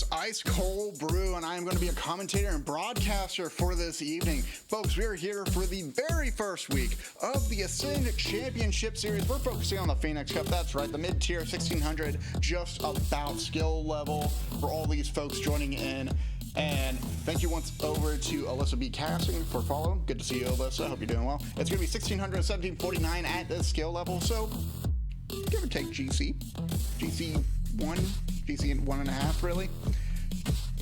it's IceColeBrew, and I'm going to be a commentator and broadcaster for this evening. Folks, we are here for the very first week of the Ascend Championship Series. We're focusing on the Phoenix Cup. That's right, the mid-tier 1600, just about skill level for all these folks joining in. And thank you once over to Alyssa B. Casting for following. Good to see you, Alyssa. Hope you're doing well. It's going to be 1600, 1749 at this skill level, so give or take GC 1, GC 1.5, really.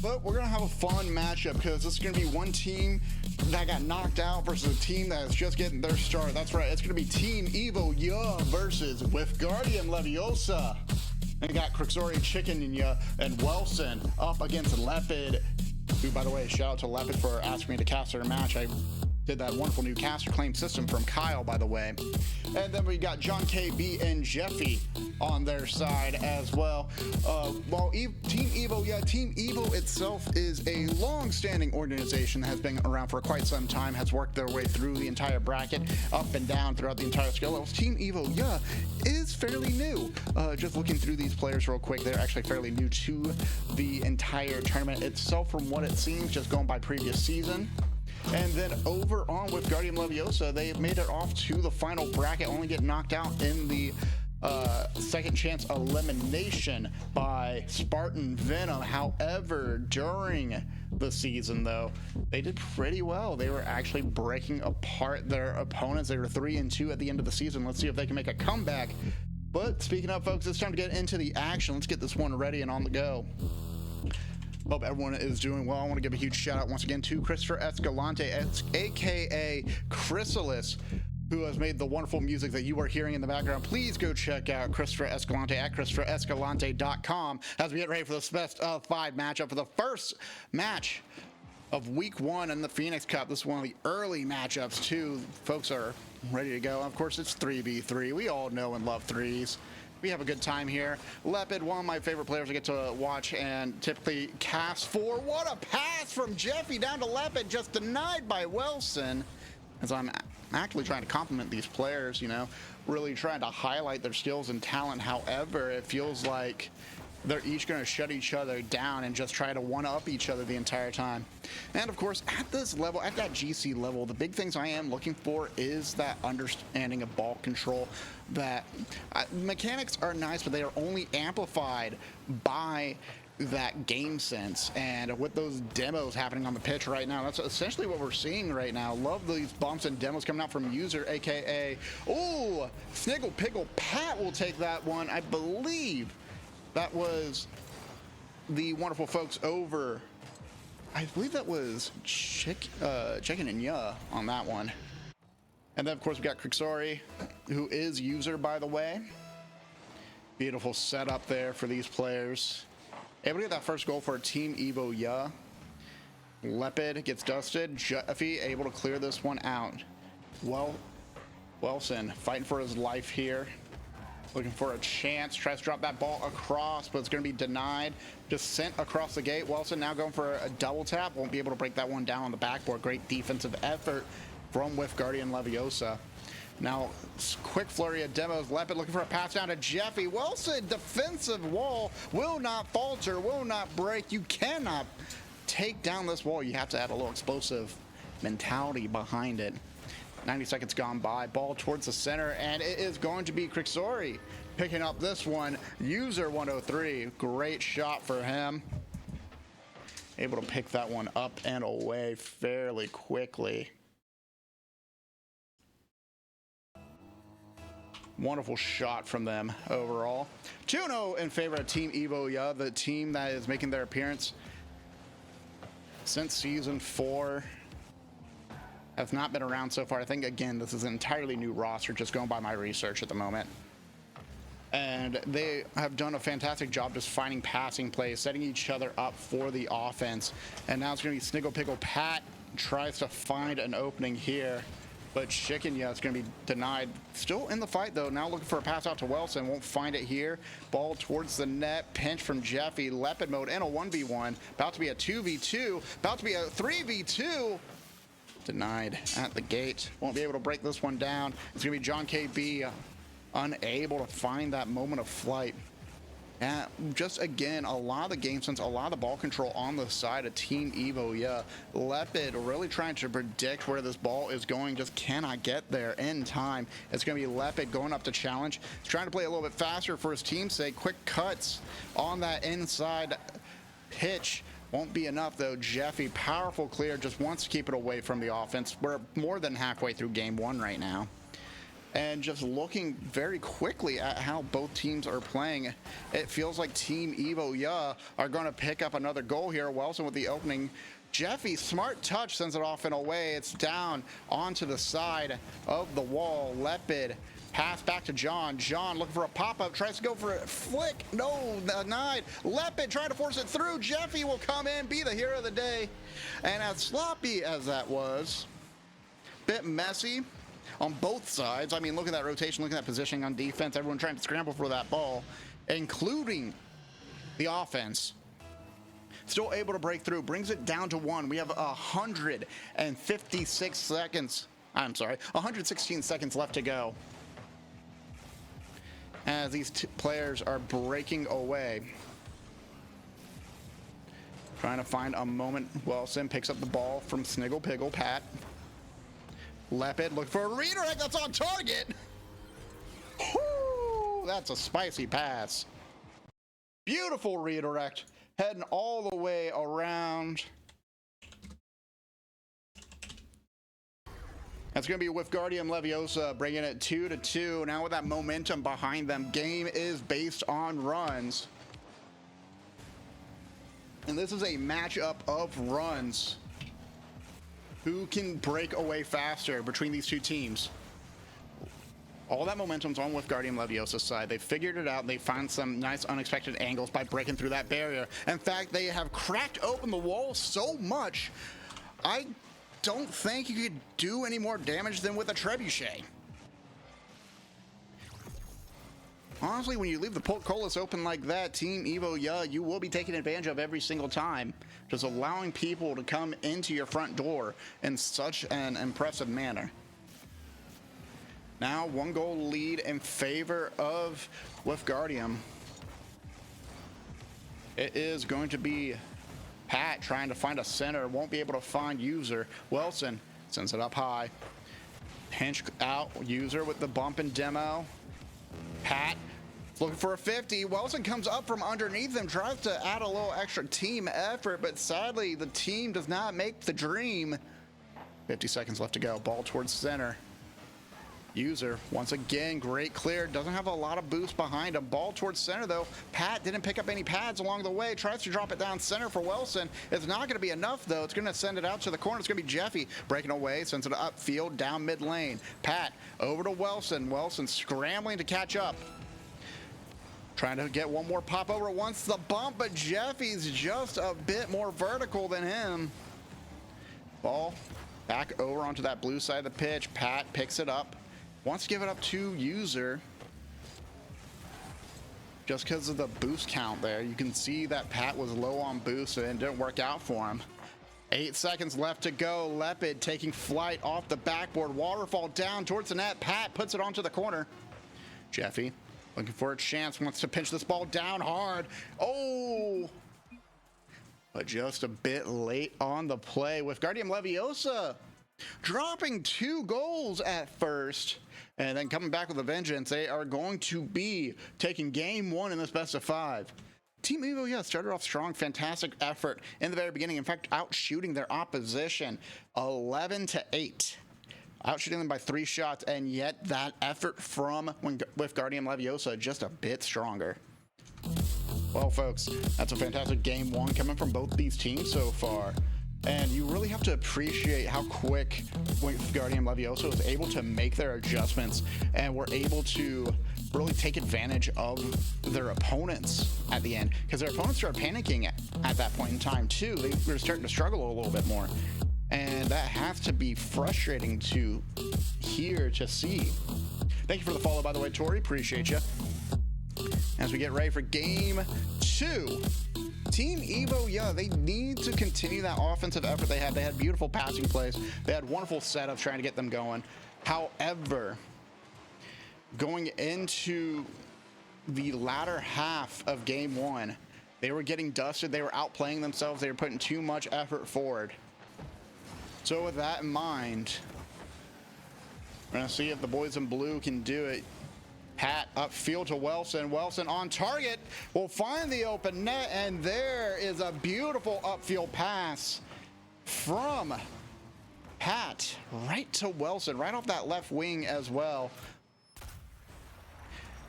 But we're going to have a fun matchup because this is going to be one team that got knocked out versus a team that is just getting their start. That's right, it's going to be Team Evo Ya versus Wyffgardium Leviosa. And you got Crixori, Chicken and Wilson up against Lepid, who, by the way, shout out to Lepid for asking me to cast their match. I did that wonderful new caster claim system from Kyle, by the way. And then we got John KB and Jeffy on their side as well. While Team Evo, Team Evo itself is a long-standing organization that has been around for quite some time, has worked their way through the entire bracket, up and down throughout the entire skill levels. Team Evo, is fairly new. Just looking through these players real quick, they're actually fairly new to the entire tournament itself from what it seems, just going by previous season. And then over on Wyffgardium Leviosa, they made it off to the final bracket, only get knocked out in the second chance elimination by Spartan Venom. However, during the season, though, they did pretty well. They were actually breaking apart their opponents. They were 3-2 at the end of the season. Let's see if they can make a comeback. But speaking of, folks, it's time to get into the action. Let's get this one ready and on the go. Hope everyone is doing well. I want to give a huge shout out once again to Christopher Escalante, aka Chrysalis, who has made the wonderful music that you are hearing in the background. Please go check out Christopher Escalante at ChristopherEscalante.com as we get ready for this best of 5 matchup for the first match of week 1 in the Phoenix Cup. This is one of the early matchups too. Folks are ready to go. Of course, it's 3v3. We all know and love threes. We have a good time here. Lepid, one of my favorite players I get to watch and typically cast for. What a pass from Jeffy down to Lepid, just denied by Wilson. As I'm actually trying to compliment these players, really trying to highlight their skills and talent. However, it feels like they're each going to shut each other down and just try to one-up each other the entire time. And of course, at this level, at that GC level, the big things I am looking for is that understanding of ball control. That mechanics are nice, but they are only amplified by that game sense. And with those demos happening on the pitch right now, that's essentially what we're seeing right now. Love these bumps and demos coming out from User, aka Sniggle Pickle Pat will take that one. I believe that was the wonderful folks over. I believe that was Chicken and Ya on that one. And then, of course, we got Crixori, who is User, by the way. Beautiful setup there for these players. Able to get that first goal for Team Evo Ya. Lepid gets dusted. Jeffy able to clear this one out. Wilson fighting for his life here. Looking for a chance, tries to drop that ball across, but it's going to be denied. Just sent across the gate. Wilson now going for a double tap. Won't be able to break that one down on the backboard. Great defensive effort from Wyffgardium Leviosa. Now, quick flurry of demos. Lepid looking for a pass down to Jeffy. Wilson, defensive wall, will not falter, will not break. You cannot take down this wall. You have to add a little explosive mentality behind it. 90 seconds gone by, ball towards the center, and it is going to be Crixori picking up this one. User 103, great shot for him. Able to pick that one up and away fairly quickly. Wonderful shot from them overall. 2-0 in favor of Team Evo Ya, the team that is making their appearance since Season 4. Have not been around so far. I think, again, this is an entirely new roster, just going by my research at the moment. And they have done a fantastic job just finding passing plays, setting each other up for the offense. And now it's going to be Sniggle Pickle Pat tries to find an opening here. But Chicken, it's going to be denied. Still in the fight, though. Now looking for a pass out to Wilson. Won't find it here. Ball towards the net. Pinch from Jeffy. Lepid mode and a 1v1. About to be a 2v2. About to be a 3v2. Denied at the gate. Won't be able to break this one down. It's going to be John KB unable to find that moment of flight. And just again, a lot of the game sense, a lot of the ball control on the side of Team Evo. Yeah, Lepid really trying to predict where this ball is going, just cannot get there in time. It's going to be Lepid going up to challenge. He's trying to play a little bit faster for his team's sake. Quick cuts on that inside pitch. Won't be enough though. Jeffy, powerful clear, just wants to keep it away from the offense. We're more than halfway through game one right now. And just looking very quickly at how both teams are playing, it feels like Team Evo are going to pick up another goal here. Wilson with the opening. Jeffy, smart touch, sends it off and away. It's down onto the side of the wall. Lepid, pass back to John. John looking for a pop-up, tries to go for a flick. No, denied. Lepid trying to force it through. Jeffy will come in, be the hero of the day. And as sloppy as that was, bit messy on both sides. I mean, look at that rotation, look at that positioning on defense. Everyone trying to scramble for that ball, including the offense. Still able to break through, brings it down to 1. We have 156 seconds. I'm sorry, 116 seconds left to go. As these players are breaking away. Trying to find a moment. Wilson picks up the ball from Sniggle Piggle Pat. Lepid looking for a redirect that's on target. Whoo, that's a spicy pass. Beautiful redirect, heading all the way around. That's going to be Wyffgardium Leviosa bringing it 2-2. Now with that momentum behind them, game is based on runs. And this is a matchup of runs. Who can break away faster between these two teams? All that momentum's on Wyffgardium Leviosa's side. They figured it out. They found some nice unexpected angles by breaking through that barrier. In fact, they have cracked open the wall so much, I don't think you could do any more damage than with a trebuchet. Honestly, when you leave the portcullis open like that, Team Evo, you will be taken advantage of every single time. Just allowing people to come into your front door in such an impressive manner. Now, 1-goal lead in favor of Wyffgardium. It is going to be Pat trying to find a center. Won't be able to find User. Wilson sends it up high. Pinch out User with the bump and demo. Pat looking for a 50. Wilson comes up from underneath him, tries to add a little extra team effort, but sadly the team does not make the dream. 50 seconds left to go. Ball towards center. User, once again, great clear. Doesn't have a lot of boost behind him. Ball towards center, though. Pat didn't pick up any pads along the way. Tries to drop it down center for Wilson. It's not going to be enough, though. It's going to send it out to the corner. It's going to be Jeffy breaking away. Sends it upfield, down mid lane. Pat over to Wilson. Wilson scrambling to catch up. Trying to get one more pop over once the bump, but Jeffy's just a bit more vertical than him. Ball back over onto that blue side of the pitch. Pat picks it up. Wants to give it up to User. Just because of the boost count there. You can see that Pat was low on boost and it didn't work out for him. 8 seconds left to go. Lepid taking flight off the backboard. Waterfall down towards the net. Pat puts it onto the corner. Jeffy looking for a chance. Wants to pinch this ball down hard. Oh! But just a bit late on the play. Wyffgardium Leviosa dropping 2 goals at first. And then coming back with a vengeance, they are going to be taking game 1 in this best of 5. Team Evo, started off strong, fantastic effort in the very beginning. In fact, outshooting their opposition 11-8. Outshooting them by 3 shots, and yet that effort from Wyffgardium Leviosa just a bit stronger. Well, folks, that's a fantastic game 1 coming from both these teams so far. And you really have to appreciate how quick Wyffgardium Leviosa was able to make their adjustments and were able to really take advantage of their opponents at the end. Because their opponents started panicking at that point in time too. They were starting to struggle a little bit more. And that has to be frustrating to hear, to see. Thank you for the follow, by the way, Tori. Appreciate you. As we get ready for game 2. Team Evo, they need to continue that offensive effort they had. They had beautiful passing plays. They had wonderful setups trying to get them going. However, going into the latter half of game one, they were getting dusted. They were outplaying themselves. They were putting too much effort forward. So with that in mind, we're gonna see if the boys in blue can do it. Pat upfield to Wilson. Wilson on target will find the open net, and there is a beautiful upfield pass from Pat right to Wilson, right off that left wing as well.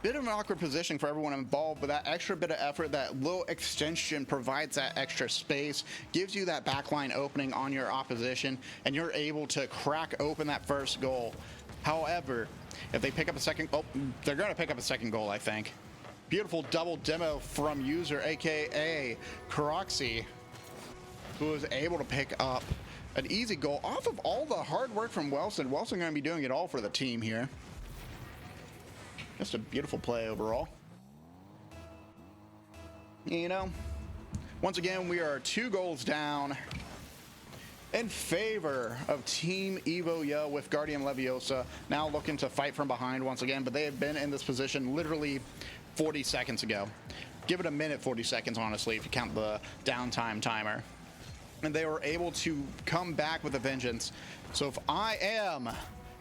Bit of an awkward position for everyone involved, but that extra bit of effort, that little extension provides that extra space, gives you that backline opening on your opposition, and you're able to crack open that first goal. However, if they pick up a second, oh, they're going to pick up a second goal, I think. Beautiful double demo from user, aka Croxy, who was able to pick up an easy goal off of all the hard work from Wilson. Wilson going to be doing it all for the team here. Just a beautiful play overall. You know, once again, we are 2 goals down in favor of Team Evo Wyffgardium Leviosa. Now looking to fight from behind once again, but they have been in this position literally 40 seconds ago. Give it a minute, 40 seconds, honestly, if you count the downtime timer. And they were able to come back with a vengeance. So if I am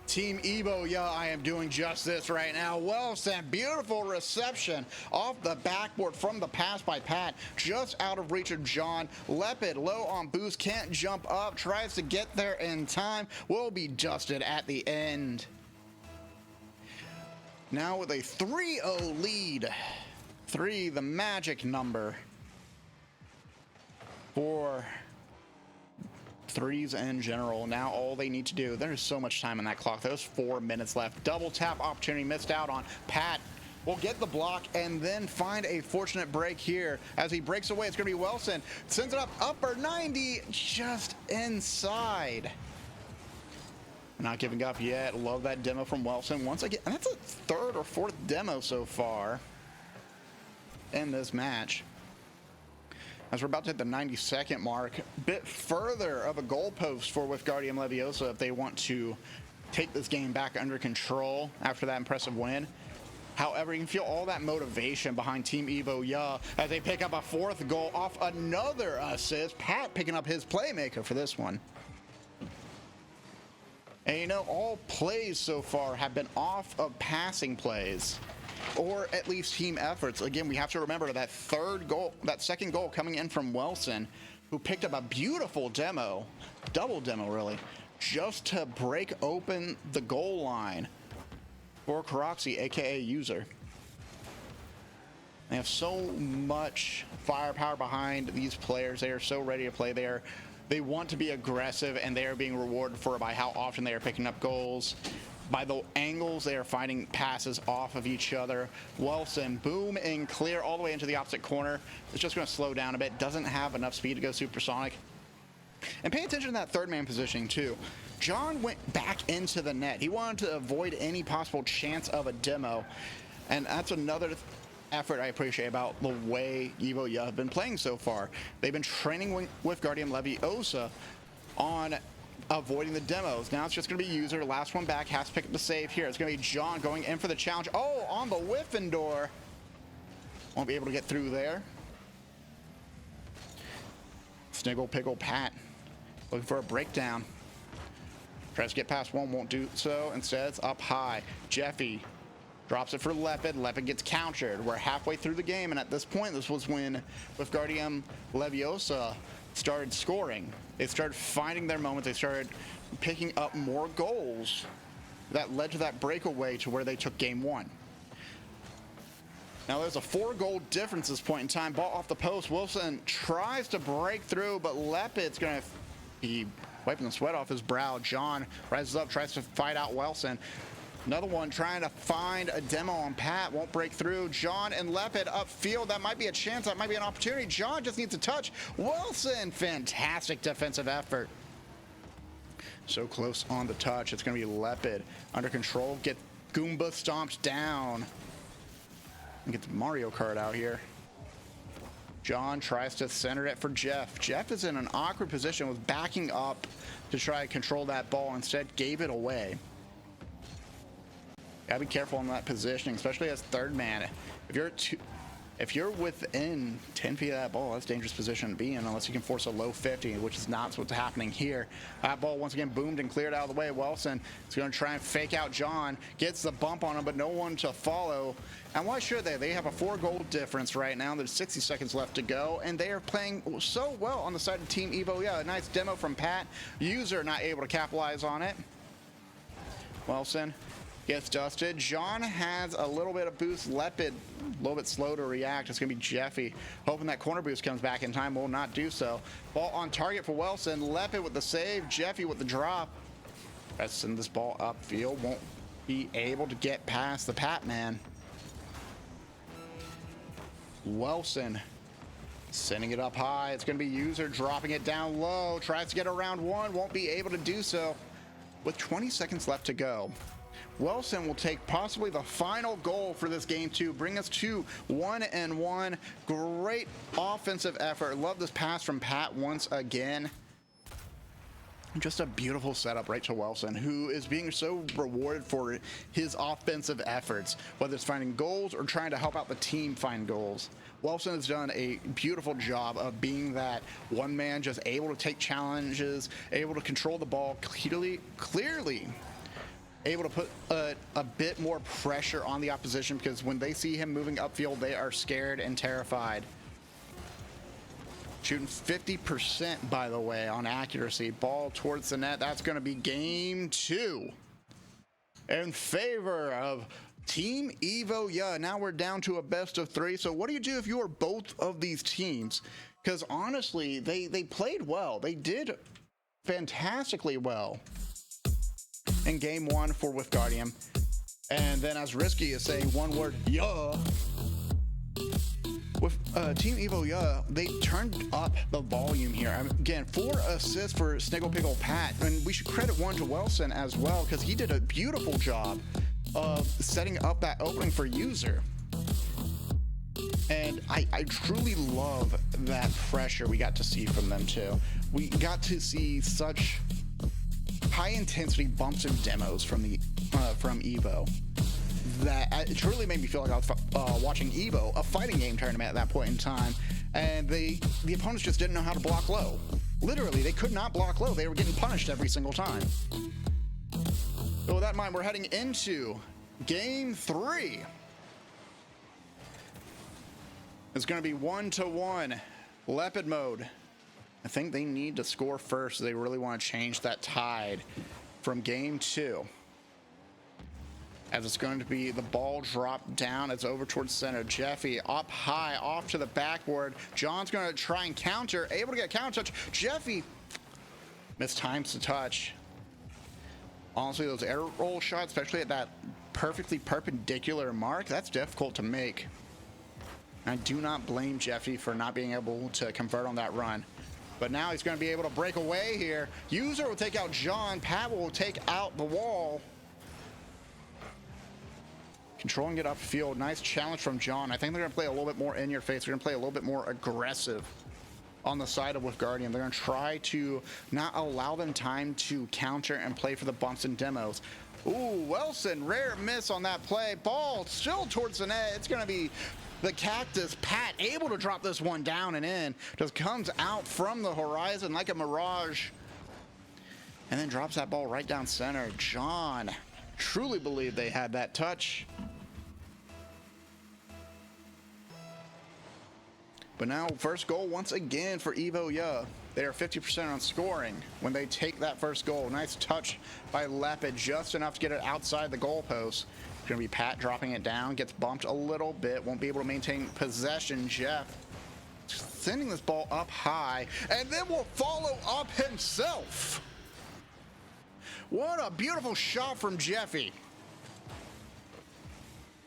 Team Evo, I am doing just this right now. Wilson, beautiful reception off the backboard from the pass by Pat, just out of reach of John. Lepid, low on boost, can't jump up, tries to get there in time, will be dusted at the end. Now with a 3-0 lead. 3, the magic number for threes in general. Now all they need to do, there's so much time on that clock. There's 4 minutes left. Double tap opportunity missed out on. Pat will get the block and then find a fortunate break here. As he breaks away, it's going to be Wilson. Sends it up, upper 90, just inside. Not giving up yet. Love that demo from Wilson. Once again, and that's a 3rd or 4th demo so far in this match. As we're about to hit the 90-second mark, a bit further of a goalpost for Wyffgardium Leviosa if they want to take this game back under control after that impressive win. However, you can feel all that motivation behind Team Evo as they pick up a 4th goal off another assist. Pat picking up his playmaker for this one. And you know, all plays so far have been off of passing plays, or at least team efforts. Again, we have to remember that 3rd goal, that 2nd goal coming in from Wilson, who picked up a beautiful demo, double demo really, just to break open the goal line for Croxy, aka User. They have so much firepower behind these players. They are so ready to play. They want to be aggressive, and they are being rewarded for it by how often they are picking up goals. By the angles, they are finding passes off of each other. Wilson, boom and clear all the way into the opposite corner. It's just going to slow down a bit. Doesn't have enough speed to go supersonic. And pay attention to that 3rd man positioning too. John went back into the net. He wanted to avoid any possible chance of a demo. And that's another effort I appreciate about the way Evo have been playing so far. They've been training with Wyffgardium Leviosa on avoiding the demos. Now it's just going to be User. Last one back, has to pick up the save here. It's going to be John going in for the challenge. Oh, on the whiffing door. Won't be able to get through there. Sniggle, Pickle, Pat looking for a breakdown. Tries to get past one, won't do so. Instead, it's up high. Jeffy drops it for Lepid. Lepid gets countered. We're halfway through the game, and at this point, this was when Wyffgardium Leviosa started scoring. They started finding their moments. They started picking up more goals that led to that breakaway to where they took game 1. Now there's a 4-goal difference at this point in time. Ball off the post. Wilson tries to break through, but Lepid's going to be wiping the sweat off his brow. John rises up, tries to fight out Wilson. Another one trying to find a demo on Pat, won't break through. John and Lepid upfield. That might be a chance. That might be an opportunity. John just needs a touch. Wilson, fantastic defensive effort. So close on the touch. It's going to be Lepid under control. Get Goomba stomped down. And get the Mario Kart out here. John tries to center it for Jeff. Jeff is in an awkward position, was backing up to try to control that ball. Instead, gave it away. Gotta be careful on that positioning, especially as 3rd man. If you're within 10 feet of that ball, that's a dangerous position to be in unless you can force a low 50, which is not what's happening here. That ball once again boomed and cleared out of the way. Wilson is going to try and fake out John, gets the bump on him, but no one to follow. And why should they? They have a 4-goal difference right now. There's 60 seconds left to go, and they are playing so well on the side of Team Evo. Yeah, a nice demo from Pat. User not able to capitalize on it. Wilson gets dusted. John has a little bit of boost. Lepid, a little bit slow to react. It's going to be Jeffy. Hoping that corner boost comes back in time. Will not do so. Ball on target for Wilson. Lepid with the save. Jeffy with the drop. Let's send this ball upfield. Won't be able to get past the Pat man. Wilson sending it up high. It's going to be User dropping it down low. Tries to get around one. Won't be able to do so. With 20 seconds left to go, Wilson will take possibly the final goal for this game to bring us to 1-1. Great offensive effort. Love this pass from Pat once again. Just a beautiful setup right to Wilson, who is being so rewarded for his offensive efforts, whether it's finding goals or trying to help out the team find goals. Wilson has done a beautiful job of being that one man, just able to take challenges, able to control the ball clearly able to put a bit more pressure on the opposition, because when they see him moving upfield, they are scared and terrified. Shooting 50%, by the way, on accuracy. Ball towards the net. That's going to be game 2 in favor of Team Evo. Yeah, now we're down to a best of 3. So what do you do if you are both of these teams? Because honestly, they played well. They did fantastically well in game 1 for Wyffgardium. And then, as Risky is saying one word, yeah. With Team Evo, yeah, they turned up the volume here. Again, 4 assists for Sniggle Pickle Pat, and we should credit one to Wilson as well, because he did a beautiful job of setting up that opening for User. And I truly love that pressure we got to see from them too. We got to see such high intensity bumps and demos from Evo that it truly made me feel like I was watching Evo, a fighting game tournament at that point in time, and the opponents just didn't know how to block low. Literally, they could not block low. They were getting punished every single time. So with that in mind, we're heading into game 3. It's going to be 1-1 Lepid mode. I think they need to score first. They really want to change that tide from game 2. As it's going to be the ball dropped down. It's over towards center. Jeffy up high, off to the backboard. John's going to try and counter. Able to get a counter touch. Jeffy mistimes the touch. Honestly, those air roll shots, especially at that perfectly perpendicular mark, that's difficult to make. I do not blame Jeffy for not being able to convert on that run. But now he's going to be able to break away here. User will take out John. Pat will take out the wall. Controlling it upfield. Nice challenge from John. I think they're going to play a little bit more in your face. They're going to play a little bit more aggressive on the side of Wyffgardium. They're going to try to not allow them time to counter and play for the bumps and demos. Ooh, Wilson, rare miss on that play. Ball still towards the net. It's going to be the Cactus. Pat able to drop this one down and in. Just comes out from the horizon like a mirage. And then drops that ball right down center. John truly believed they had that touch. But now, first goal once again for Evo. Yeah, they are 50% on scoring when they take that first goal. Nice touch by Lepid, just enough to get it outside the goalpost. It's going to be Pat dropping it down, gets bumped a little bit, won't be able to maintain possession. Jeff sending this ball up high, and then will follow up himself. What a beautiful shot from Jeffy.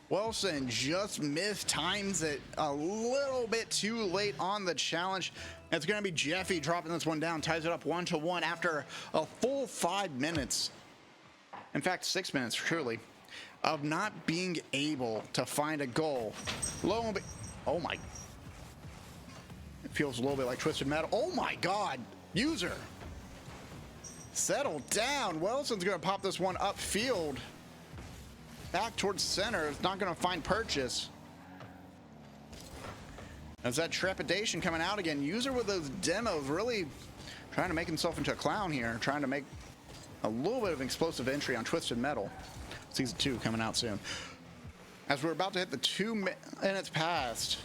Wilson just mistimes it a little bit too late on the challenge. It's going to be Jeffy dropping this one down, ties it up 1-1 after a full 5 minutes. In fact, 6 minutes, truly, of not being able to find a goal. Oh my. It feels a little bit like Twisted Metal. Oh my God. User. Settle down. Wilson's going to pop this one upfield. Back towards center. It's not going to find purchase. There's that trepidation coming out again. User with those demos really trying to make himself into a clown here, trying to make a little bit of explosive entry on Twisted Metal. Season 2 coming out soon. As we're about to hit the 2 minutes past,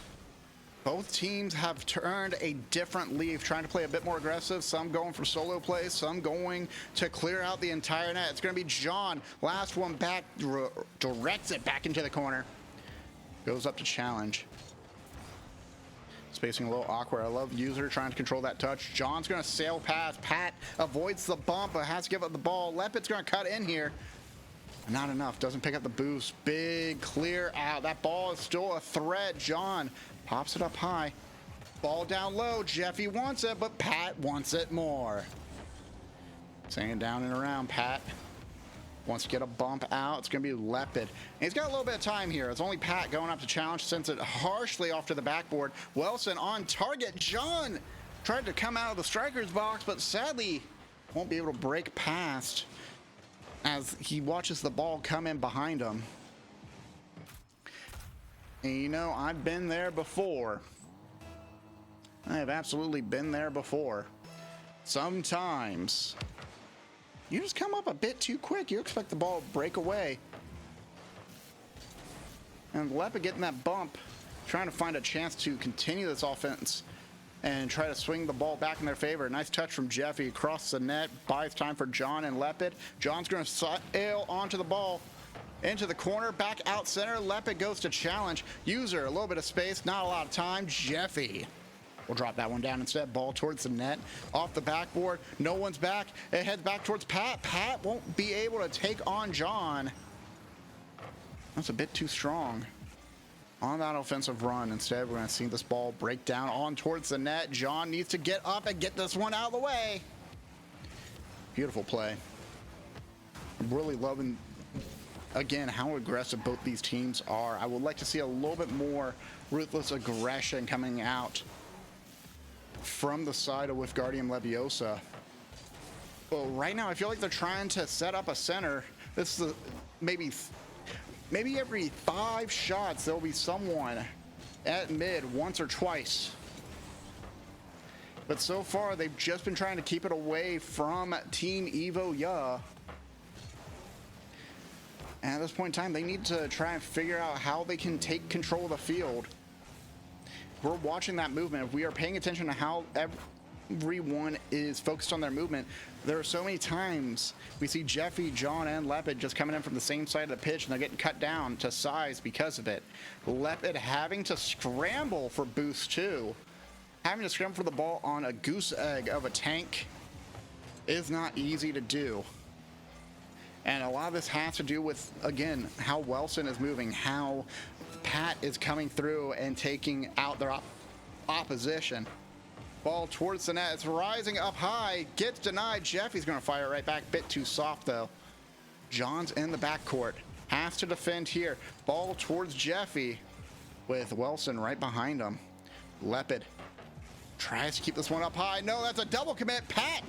both teams have turned a different leaf, trying to play a bit more aggressive. Some going for solo plays, some going to clear out the entire net. It's going to be John. Last one back, directs it back into the corner. Goes up to challenge. Spacing a little awkward. I love User trying to control that touch. John's going to sail past. Pat avoids the bump, but has to give up the ball. Lepid's going to cut in here. Not enough. Doesn't pick up the boost. Big clear out. That ball is still a threat. John pops it up high. Ball down low. Jeffy wants it, but Pat wants it more. Sending it down and around. Pat wants to get a bump out. It's going to be Lepid. And he's got a little bit of time here. It's only Pat going up to challenge, sends it harshly off to the backboard. Wilson on target. John tried to come out of the striker's box, but sadly won't be able to break past as he watches the ball come in behind him. And you know, I've been there before. I have absolutely been there before. Sometimes you just come up a bit too quick. You expect the ball to break away. And Lepid getting that bump, trying to find a chance to continue this offense and try to swing the ball back in their favor. Nice touch from Jeffy across the net. Buys time for John and Lepid. John's going to sail onto the ball. Into the corner, back out center. Lepid goes to challenge. User, a little bit of space, not a lot of time. Jeffy will drop that one down instead. Ball towards the net. Off the backboard. No one's back. It heads back towards Pat. Pat won't be able to take on John. That's a bit too strong on that offensive run. Instead, we're going to see this ball break down on towards the net. John needs to get up and get this one out of the way. Beautiful play. I'm really loving, again, how aggressive both these teams are. I would like to see a little bit more ruthless aggression coming out from the side of Wyffgardium Leviosa. Well, right now I feel like they're trying to set up a center. This is maybe every 5 shots there'll be someone at mid once or twice. But so far they've just been trying to keep it away from Team Evo Ya. And at this point in time, they need to try and figure out how they can take control of the field. We're watching that movement. If we are paying attention to how everyone is focused on their movement, there are so many times we see Jeffy, John, and Lepid just coming in from the same side of the pitch, and they're getting cut down to size because of it. Lepid having to scramble for boost too. Having to scramble for the ball on a goose egg of a tank is not easy to do. And a lot of this has to do with, again, how Wilson is moving, how Pat is coming through and taking out their opposition. Ball towards the net. It's rising up high. Gets denied. Jeffy's going to fire it right back. Bit too soft, though. John's in the backcourt. Has to defend here. Ball towards Jeffy with Wilson right behind him. Lepid tries to keep this one up high. No, that's a double commit. Pat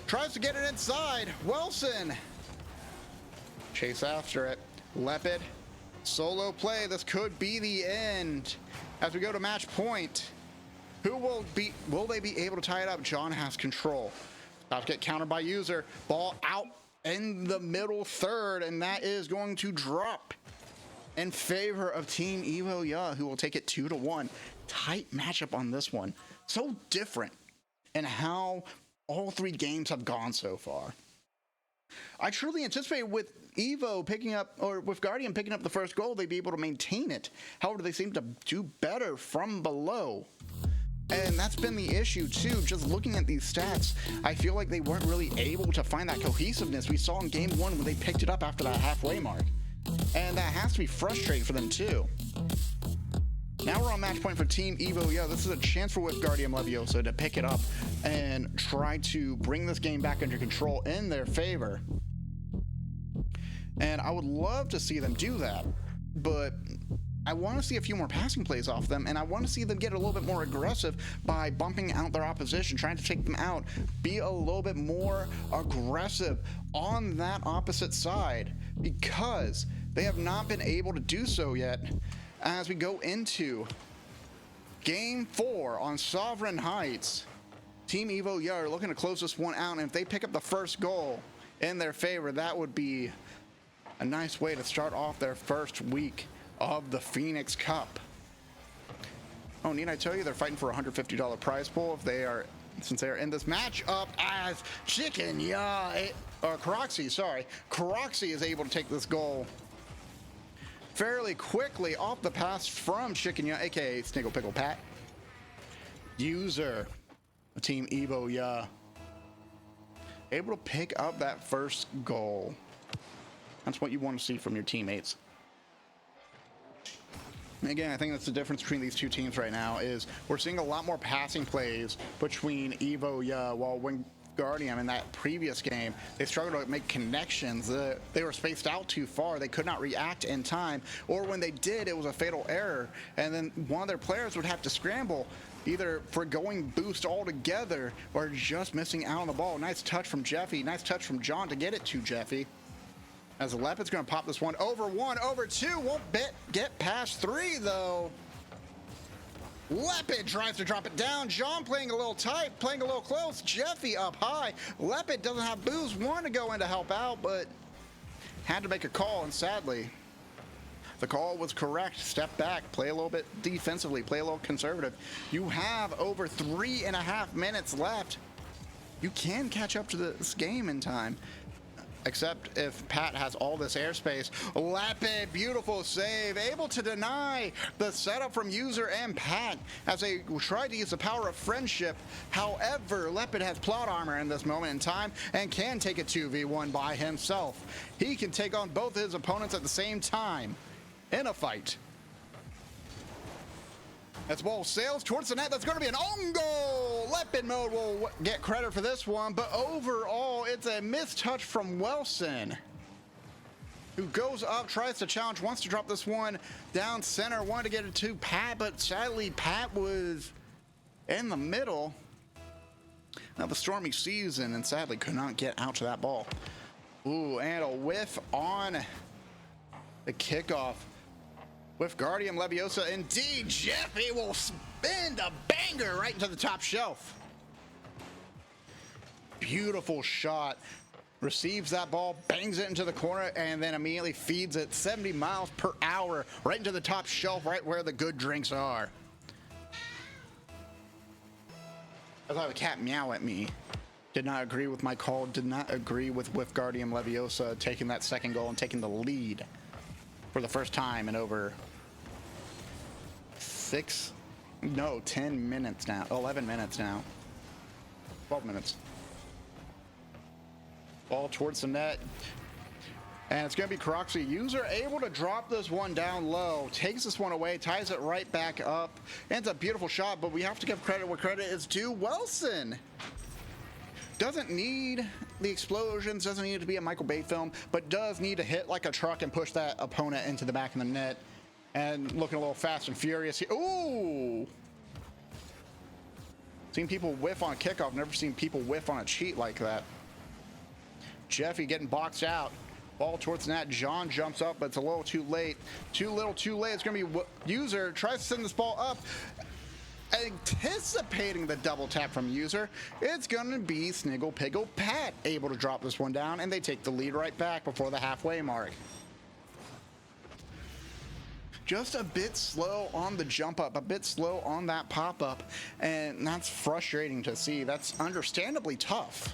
tries to get it inside. Wilson chase after it. Lepid, solo play. This could be the end. As we go to match point, will they be able to tie it up? John has control. About to get countered by User. Ball out in the middle third, and that is going to drop in favor of Team Evo Ya, who will take it 2-1. Tight matchup on this one. So different in how all 3 games have gone so far. I truly anticipated with Evo picking up, or with Guardian picking up the first goal, they'd be able to maintain it. However, they seem to do better from below. And that's been the issue too. Just looking at these stats, I feel like they weren't really able to find that cohesiveness we saw in game 1 when they picked it up after that halfway mark. And that has to be frustrating for them too. Now we're on match point for Team Evo Ya. This is a chance for Wyffgardium Leviosa to pick it up and try to bring this game back under control in their favor. And I would love to see them do that, but I want to see a few more passing plays off them, and I want to see them get a little bit more aggressive by bumping out their opposition, trying to take them out, be a little bit more aggressive on that opposite side, because they have not been able to do so yet as we go into Game 4 on Sovereign Heights. Team Evo Yeah are looking to close this one out, and if they pick up the first goal in their favor, that would be a nice way to start off their first week of the Phoenix Cup. Oh, need I tell you, they're fighting for a $150 prize pool if they are, since they are in this match up as Chicken Yeah, Karoxy, sorry. Karoxy is able to take this goal fairly quickly off the pass from Chicken Yeah, aka Sniggle Pickle Pat. User, Team Evo Yeah, able to pick up that first goal. That's what you want to see from your teammates. Again, I think that's the difference between these two teams right now is we're seeing a lot more passing plays between Evo Yeah, while Wyffgardium in that previous game, they struggled to make connections. They were spaced out too far. They could not react in time, or when they did, it was a fatal error. And then one of their players would have to scramble, either for going boost altogether or just missing out on the ball. Nice touch from Jeffy. Nice touch from John to get it to Jeffy. As Lepid's going to pop this one, over two. Won't get past three, though. Lepid tries to drop it down. John playing a little tight, playing a little close. Jeffy up high. Lepid doesn't have boost. Wanted to go in to help out, but had to make a call, and sadly, the call was correct. Step back, play a little bit defensively, play a little conservative. You have over 3.5 minutes left. You can catch up to this game in time, except if Pat has all this airspace. Lepid, beautiful save, able to deny the setup from User and Pat as they tried to use the power of friendship. However, Lepid has plot armor in this moment in time and can take a 2v1 by himself. He can take on both his opponents at the same time in a fight. As the ball sails towards the net, that's going to be an own goal. Lepid mode will get credit for this one, but overall, it's a missed touch from Wilson, who goes up, tries to challenge, wants to drop this one down center, wanted to get it to Pat, but sadly, Pat was in the middle of a stormy season and sadly could not get out to that ball. Ooh, and a whiff on the kickoff. Wyffgardium, Leviosa, indeed, Jeffy will spin a banger right into the top shelf. Beautiful shot. Receives that ball, bangs it into the corner, and then immediately feeds it 70 miles per hour right into the top shelf, right where the good drinks are. I thought the cat meow at me. Did not agree with my call, did not agree with Wyffgardium Leviosa taking that second goal and taking the lead for the first time in over 10 minutes now, 11 minutes now, 12 minutes. Ball towards the net, and it's going to be Karoxy. User able to drop this one down low, takes this one away, ties it right back up, and it's a beautiful shot, but we have to give credit where credit is due. Wilson doesn't need the explosions, doesn't need it to be a Michael Bay film, but does need to hit like a truck and push that opponent into the back of the net. And looking a little fast and furious here. Ooh! Seen people whiff on a kickoff, never seen people whiff on a cheat like that. Jeffy getting boxed out. Ball towards the net. John jumps up, but it's a little too late. Too little, too late. It's going to be User tries to send this ball up. Anticipating the double tap from User, it's going to be Sniggle Piggle Pat able to drop this one down, and they take the lead right back before the halfway mark. Just a bit slow on the jump up, a bit slow on that pop up, and that's frustrating to see. That's understandably tough,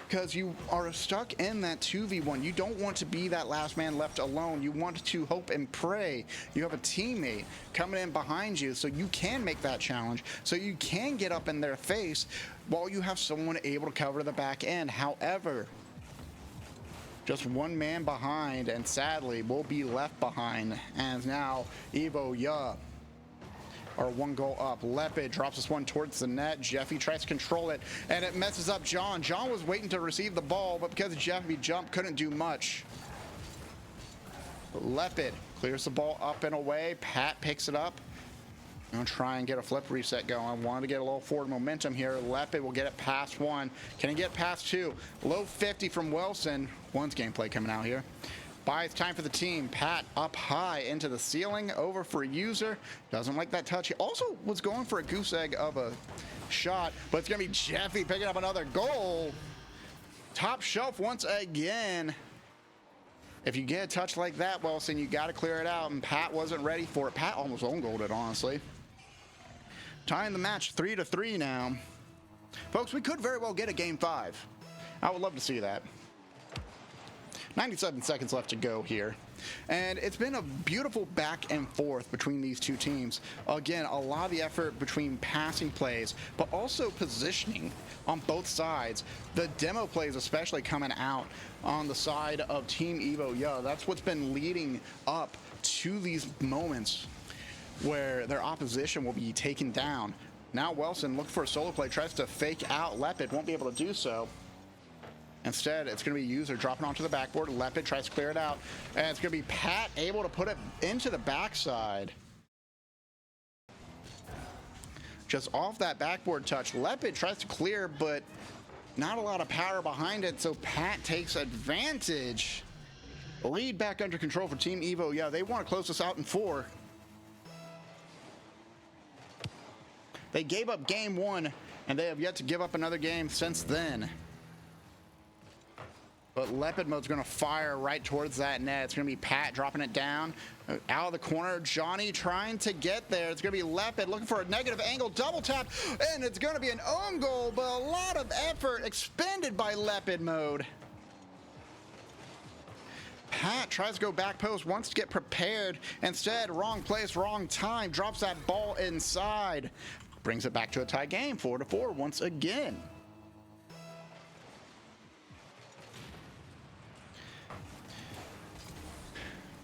because you are stuck in that 2v1. You don't want to be that last man left alone. You want to hope and pray you have a teammate coming in behind you so you can make that challenge, so you can get up in their face while you have someone able to cover the back end. However, just one man behind, and sadly will be left behind, as now Evo Yeah are one goal up. Lepid drops this one towards the net. Jeffy tries to control it, and it messes up John. John was waiting to receive the ball, but because Jeffy jumped, couldn't do much. Lepid clears the ball up and away. Pat picks it up. I'm gonna try and get a flip reset going. I wanted to get a little forward momentum here. Lepid will get it past one. Can he get past two? Low 50 from Wilson. One's gameplay coming out here. Buys time for the team. Pat up high into the ceiling, over for User. Doesn't like that touch. He also was going for a goose egg of a shot, but it's going to be Jeffy picking up another goal. Top shelf once again. If you get a touch like that, Wilson, you got to clear it out, and Pat wasn't ready for it. Pat almost own-goaled it, honestly. Tying the match 3-3 now. Folks, we could very well get a Game 5. I would love to see that. 97 seconds left to go here. And it's been a beautiful back and forth between these two teams. Again, a lot of the effort between passing plays, but also positioning on both sides. The demo plays especially coming out on the side of Team Evo. Yeah, that's what's been leading up to these moments where their opposition will be taken down. Now Wilson looking for a solo play, tries to fake out Lepid, won't be able to do so. Instead, it's going to be User dropping onto the backboard. Lepid tries to clear it out. And it's going to be Pat able to put it into the backside. Just off that backboard touch. Lepid tries to clear, but not a lot of power behind it. So Pat takes advantage. Lead back under control for Team Evo. Yeah, they want to close this out in 4. They gave up game 1, and they have yet to give up another game since then. But Lepid Mode's going to fire right towards that net. It's going to be Pat dropping it down. Out of the corner, Johnny trying to get there. It's going to be Lepid looking for a negative angle double tap. And it's going to be an own goal, but a lot of effort expended by Lepid Mode. Pat tries to go back post, wants to get prepared. Instead, wrong place, wrong time. Drops that ball inside. Brings it back to a tie game, 4-4 once again.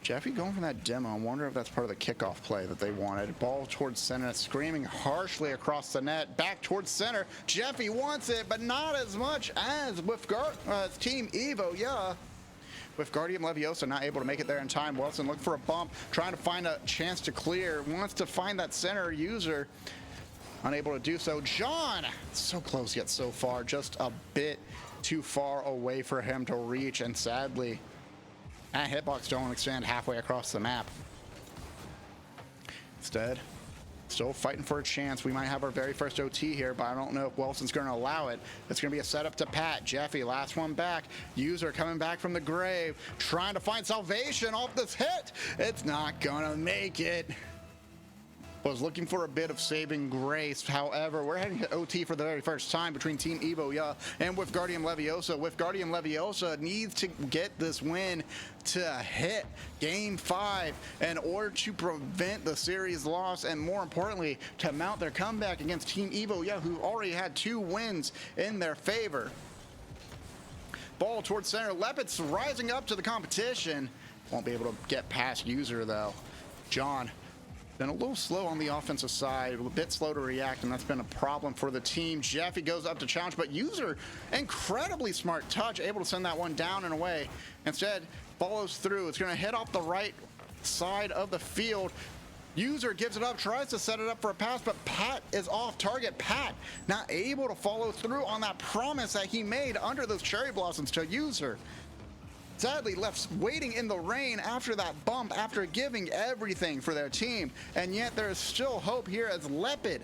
Jeffy going for that demo. I wonder if that's part of the kickoff play that they wanted. Ball towards center, screaming harshly across the net. Back towards center. Jeffy wants it, but not as much as with Team Evo. Yeah. Wyffgardium Leviosa not able to make it there in time. Wilson looking for a bump, trying to find a chance to clear. Wants to find that center User. Unable to do so. John, so close yet so far. Just a bit too far away for him to reach, and sadly, that hitbox don't extend halfway across the map. Instead, still fighting for a chance. We might have our very first OT here, but I don't know if Wilson's going to allow it. It's going to be a setup to Pat. Jeffy, last one back. User coming back from the grave, trying to find salvation off this hit. It's not going to make it. Was looking for a bit of saving grace. However, we're heading to OT for the very first time between Team Evo and Wyffgardium Leviosa. Wyffgardium Leviosa needs to get this win to hit Game 5 in order to prevent the series loss, and more importantly, to mount their comeback against Team Evo, who already had 2 wins in their favor. Ball towards center. Lepid's rising up to the competition. Won't be able to get past User, though. John been a little slow on the offensive side, a bit slow to react, and that's been a problem for the team. Jeffy goes up to challenge, but User, incredibly smart touch, able to send that one down and away. Instead, follows through. It's going to hit off the right side of the field. User gives it up, tries to set it up for a pass, but Pat is off target. Pat not able to follow through on that promise that he made under those cherry blossoms to User. Sadly left waiting in the rain after that bump, after giving everything for their team. And yet there is still hope here as Lepid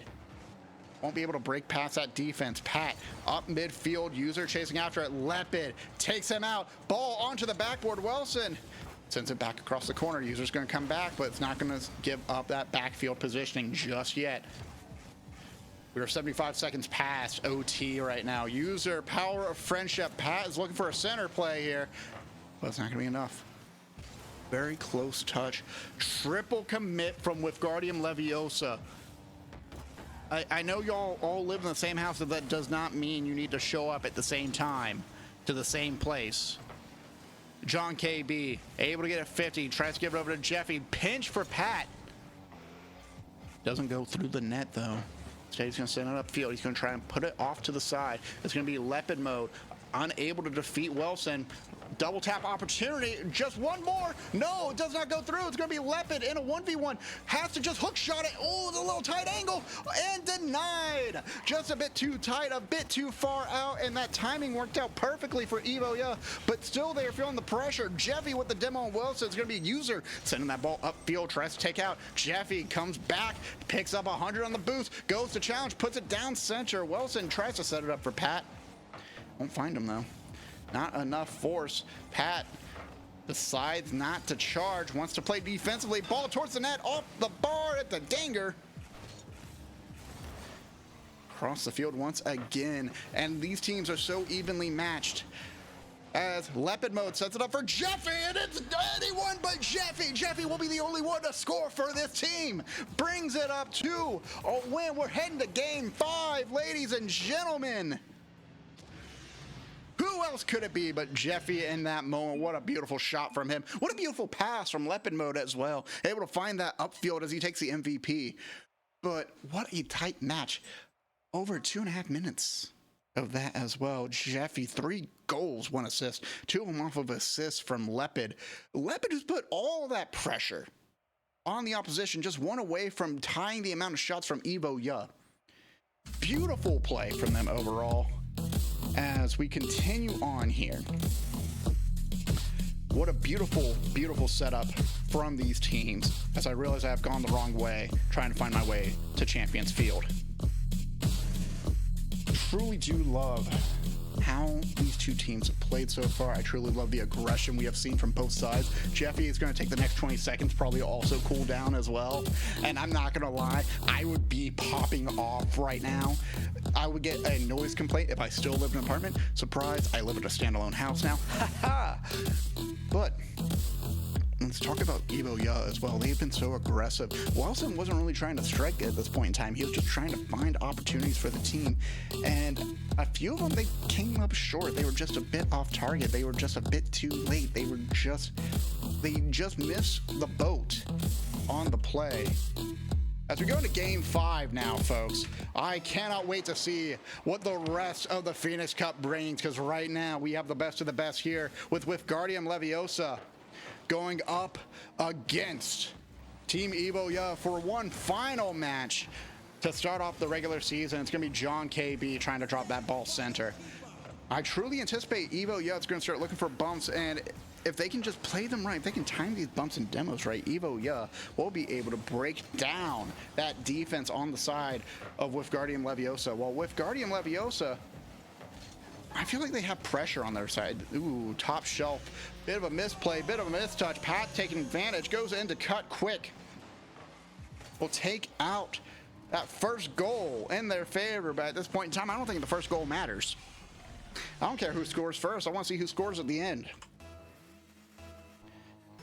won't be able to break past that defense. Pat up midfield, User chasing after it. Lepid takes him out. Ball onto the backboard. Wilson sends it back across the corner. User's going to come back, but it's not going to give up that backfield positioning just yet. We are 75 seconds past OT right now. User, power of friendship. Pat is looking for a center play here, but it's not going to be enough. Very close touch. Triple commit from Wyffgardium Leviosa. I know y'all all live in the same house, but that does not mean you need to show up at the same time to the same place. John KB, able to get a 50, tries to give it over to Jeffy. Pinch for Pat. Doesn't go through the net, though. Instead, he's going to send it upfield. He's going to try and put it off to the side. It's going to be Lepid Mode. Unable to defeat Wilson. double tap opportunity. Just one more. No, it does not go through. It's going to be Lepid in a 1v1. Has to just hook shot it. Oh, it's a little tight angle and denied. Just a bit too tight, a bit too far out, and that timing worked out perfectly for Evo, yeah. But still, they're feeling the pressure. Jeffy with the demo on Wilson. It's going to be a user sending that ball upfield, tries to take out. Jeffy comes back, picks up 100 on the boost, goes to challenge, puts it down center. Wilson tries to set it up for Pat. Won't find him though. Not enough force. Pat decides not to charge, wants to play defensively. Ball towards the net, off the bar at the danger. Across the field once again, and these teams are so evenly matched. As Lepid Mode sets it up for Jeffy, and it's anyone but Jeffy. Jeffy will be the only one to score for this team. Brings it up to a win. We're heading to game 5, ladies and gentlemen. Who else could it be but Jeffy in that moment? What a beautiful shot from him. What a beautiful pass from Lepid Mode as well. Able to find that upfield as he takes the MVP. But what a tight match. Over 2.5 minutes of that as well. Jeffy, 3 goals, 1 assist. 2 of them off of assists from Lepid. Lepid has put all that pressure on the opposition, just 1 away from tying the amount of shots from Evo Ya. Beautiful play from them overall. As we continue on here. What a beautiful, beautiful setup from these teams. As I realize I have gone the wrong way, trying to find my way to Champions Field. Truly do love how these two teams have played so far. I truly love the aggression we have seen from both sides. Jeffy is going to take the next 20 seconds, probably also cool down as well. And I'm not going to lie, I would be popping off right now. I would get a noise complaint if I still lived in an apartment. Surprise, I live at a standalone house now. Haha! But let's talk about Evo Ya as well. They've been so aggressive. Wilson wasn't really trying to strike at this point in time. He was just trying to find opportunities for the team. And a few of them, they came up short. They were just a bit off target. They were just a bit too late. They just missed the boat on the play. As we go into game 5 now, folks, I cannot wait to see what the rest of the Phoenix Cup brings, because right now we have the best of the best here with Wyffgardium Leviosa going up against Team Evo Ya for one final match to start off the regular season. It's going to be John KB trying to drop that ball center. I truly anticipate Evo Ya is going to start looking for bumps, and if they can just play them right, if they can time these bumps and demos right, Evo Ya will be able to break down that defense on the side of Wyffgardium Leviosa. While Wyffgardium Leviosa, I feel like they have pressure on their side. Ooh, top shelf. Bit of a misplay, bit of a mistouch. Pat taking advantage, goes in to cut quick. Will take out that first goal in their favor, but at this point in time, I don't think the first goal matters. I don't care who scores first. I want to see who scores at the end.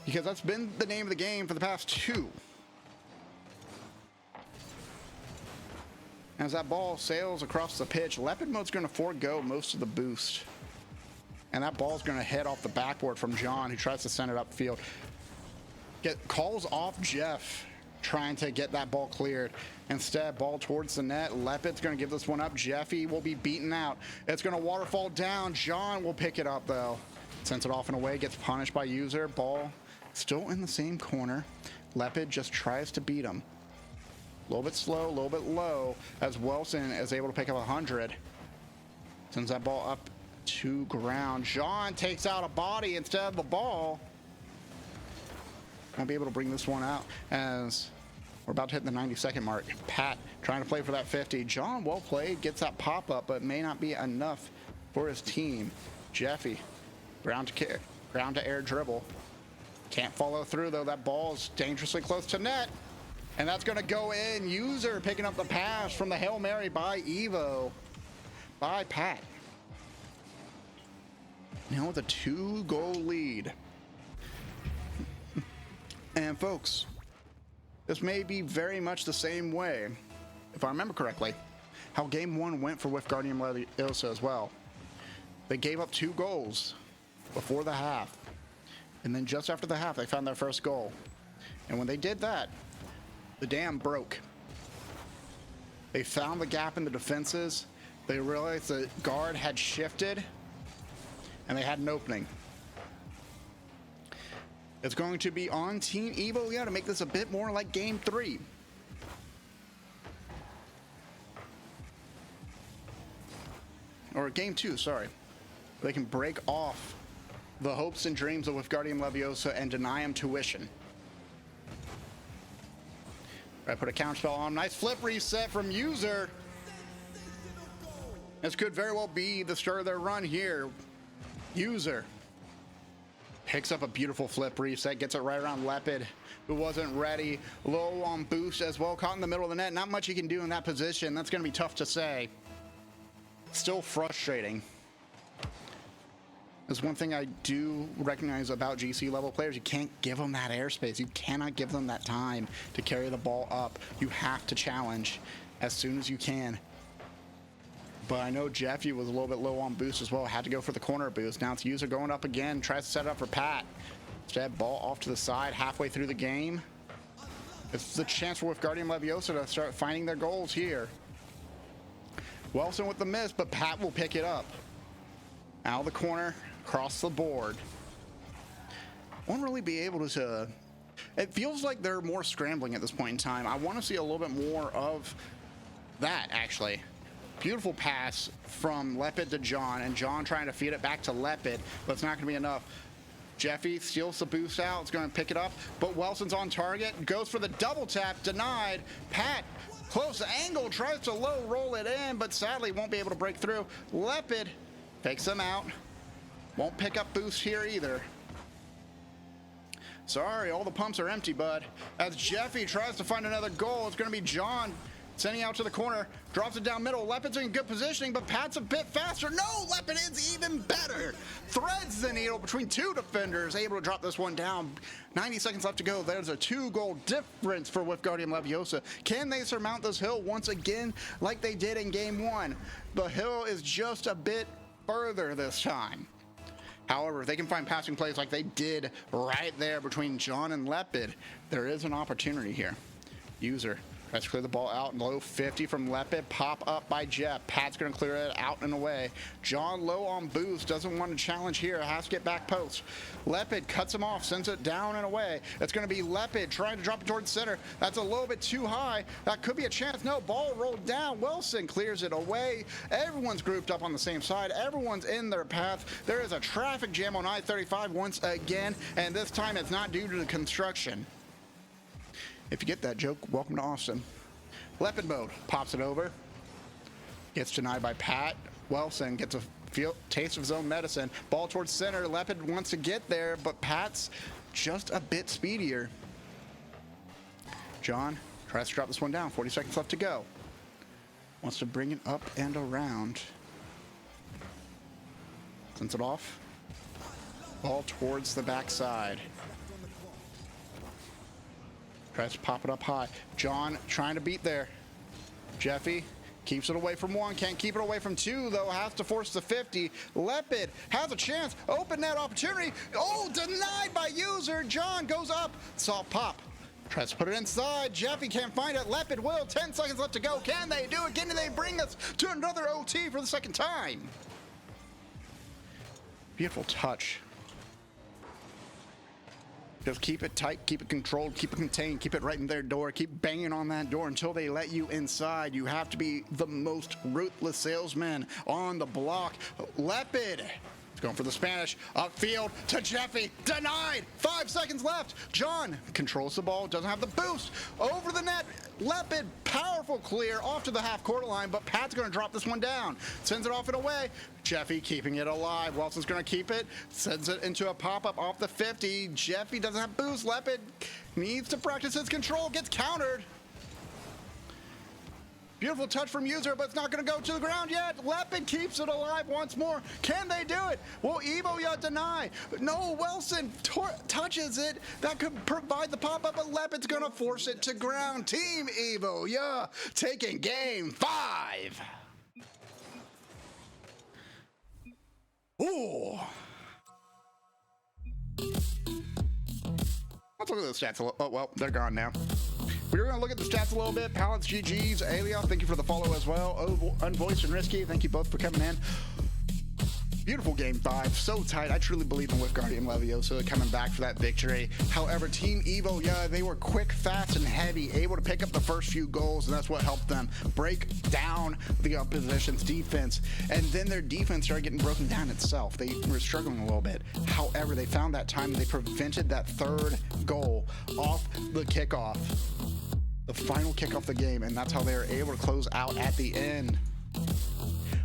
Because that's been the name of the game for the past 2. As that ball sails across the pitch, Lepid Mode's going to forego most of the boost. And that ball's going to head off the backboard from John, who tries to send it upfield. Calls off Jeff, trying to get that ball cleared. Instead, ball towards the net. Lepid's going to give this one up. Jeffy will be beaten out. It's going to waterfall down. John will pick it up, though. Sends it off and away, gets punished by user. Ball still in the same corner. Lepid just tries to beat him. A little bit slow, a little bit low, as Wilson is able to pick up 100. Sends that ball up to ground. John takes out a body instead of the ball. Won't be able to bring this one out as we're about to hit the 90-second mark. Pat trying to play for that 50. John, well played, gets that pop-up, but may not be enough for his team. Jeffy, ground to air dribble. Can't follow through, though. That ball is dangerously close to net. And that's going to go in. User picking up the pass from the Hail Mary by Evo. By Pat. Now with a 2-goal lead. And folks, this may be very much the same way, if I remember correctly, how game 1 went for Wyffgardium Leviosa as well. They gave up 2 goals before the half. And then just after the half, they found their first goal. And when they did that, the dam broke. They found the gap in the defenses. They realized the guard had shifted, and they had an opening. is going to be on Team Evo, yeah, to make this a bit more like Game 3. Or Game 2, sorry. They can break off the hopes and dreams of Wyffgardium Leviosa and deny him tuition. I put a counterspell on. Nice flip reset from User. This could very well be the start of their run here. User picks up a beautiful flip reset, gets it right around Lepid, who wasn't ready. Low on boost as well, caught in the middle of the net. Not much he can do in that position. That's going to be tough to say. Still frustrating. There's one thing I do recognize about GC level players. You can't give them that airspace. You cannot give them that time to carry the ball up. You have to challenge as soon as you can. But I know Jeffy was a little bit low on boost as well. Had to go for the corner boost. Now it's User going up again. Tries to set it up for Pat. Instead, ball off to the side halfway through the game. It's the chance for Wyffgardium Leviosa to start finding their goals here. Wilson with the miss, but Pat will pick it up. Out of the corner, across the board. Won't really be able to... It feels like they're more scrambling at this point in time. I want to see a little bit more of that, actually. Beautiful pass from Lepid to John, and John trying to feed it back to Lepid, but it's not going to be enough. Jeffy steals the boost out. It's going to pick it up, but Welson's on target. Goes for the double tap, denied. Pat, close angle, tries to low roll it in, but sadly won't be able to break through. Lepid takes them out. Won't pick up boost here either. Sorry, all the pumps are empty, bud. As Jeffy tries to find another goal, it's going to be John sending out to the corner. Drops it down middle. Lepid's in good positioning, but Pat's a bit faster. No, Lepid is even better. Threads the needle between two defenders. Able to drop this one down. 90 seconds left to go. There's a 2-goal difference for Wyffgardium Leviosa. Can they surmount this hill once again like they did in Game 1? The hill is just a bit further this time. However, if they can find passing plays like they did right there between John and Lepid, there is an opportunity here. User tries to clear the ball out, low 50 from Lepid, pop up by Jeff. Pat's going to clear it out and away. John low on boost, doesn't want to challenge here, has to get back post. Lepid cuts him off, sends it down and away. It's going to be Lepid trying to drop it towards center. That's a little bit too high. That could be a chance. No, ball rolled down. Wilson clears it away. Everyone's grouped up on the same side. Everyone's in their path. There is a traffic jam on I-35 once again, and this time it's not due to the construction. If you get that joke, welcome to Austin. Lepid mode, pops it over. Gets denied by Pat. Wilson gets a taste of his own medicine. Ball towards center. Lepid wants to get there, but Pat's just a bit speedier. John tries to drop this one down. 40 seconds left to go. Wants to bring it up and around. Sends it off. Ball towards the backside. Tries to pop it up high. John trying to beat there. Jeffy keeps it away from one. Can't keep it away from two, though. Has to force the 50. Lepid has a chance. Open net opportunity. Oh, denied by User. John goes up. Soft pop. Tries to put it inside. Jeffy can't find it. Lepid will. 10 seconds left to go. Can they do it? Can they bring us to another OT for the second time? Beautiful touch. Just keep it tight, keep it controlled, keep it contained, keep it right in their door, keep banging on that door until they let you inside. You have to be the most ruthless salesman on the block. Lepid is going for the Spanish. Upfield to Jeffy. Denied. 5 seconds left. John controls the ball, doesn't have the boost. Over the net. Lepid, powerful clear off to the half-court line, but Pat's going to drop this one down. Sends it off and away. Jeffy keeping it alive. Wilson's going to keep it. Sends it into a pop-up off the 50. Jeffy doesn't have boost. Lepid needs to practice his control. Gets countered. Beautiful touch from User, but it's not going to go to the ground yet. Lepid keeps it alive once more. Can they do it? Will Evo yet deny? No, Wilson touches it. That could provide the pop-up, but Lepid's going to force it to ground. Team Evo, yeah, taking game 5. Ooh. Let's look at the stats a little. Oh, well, they're gone now. We're going to look at the stats a little bit. Pallets, GG's, Alia, thank you for the follow as well. Oh, Unvoiced and Risky, thank you both for coming in. Beautiful game 5, so tight. I truly believe in Wyffgardium Leviosa coming back for that victory. However, Team Evo, yeah, they were quick, fast, and heavy, able to pick up the first few goals, and that's what helped them break down the opposition's defense. And then their defense started getting broken down itself. They were struggling a little bit. However, they found that time and they prevented that third goal off the kickoff. The final kickoff of the game, and that's how they were able to close out at the end.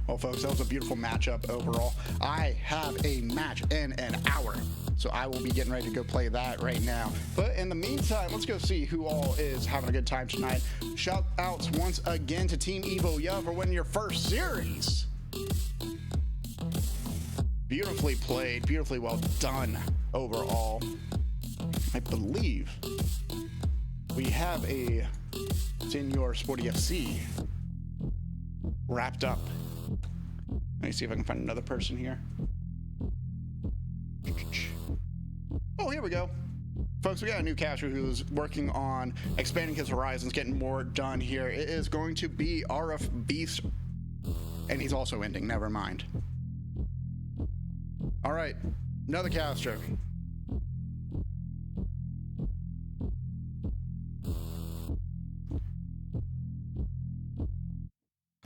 Well, folks, that was a beautiful matchup overall. I have a match in an hour, so I will be getting ready to go play that right now. But in the meantime, let's go see who all is having a good time tonight. Shout outs once again to Team Evo Yeah for winning your first series. Beautifully played, beautifully well done overall. I believe we have a Senior Sporty FC wrapped up. Let me see if I can find another person here. Oh, here we go. Folks, we got a new caster who's working on expanding his horizons, getting more done here. It is going to be RF Beast, and he's also ending, never mind. All right, another caster.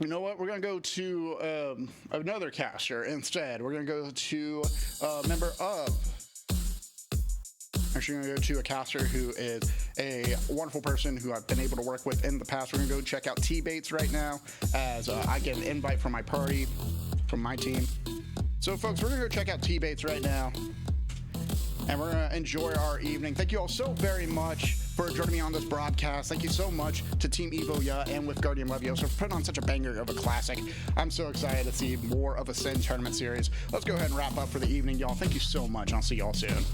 You know what? We're going to go to another caster instead. We're going to go to a member of... Actually, going to go to a caster who is a wonderful person who I've been able to work with in the past. We're going to go check out T-Bates right now as I get an invite from my party, from my team. So, folks, we're going to go check out T-Bates right now. And we're going to enjoy our evening. Thank you all so very much for joining me on this broadcast. Thank you so much to Team Evo Yeah and Wyffgardium Leviosa for putting on such a banger of a classic. I'm so excited to see more of a Sin tournament series. Let's go ahead and wrap up for the evening, y'all. Thank you so much. I'll see y'all soon.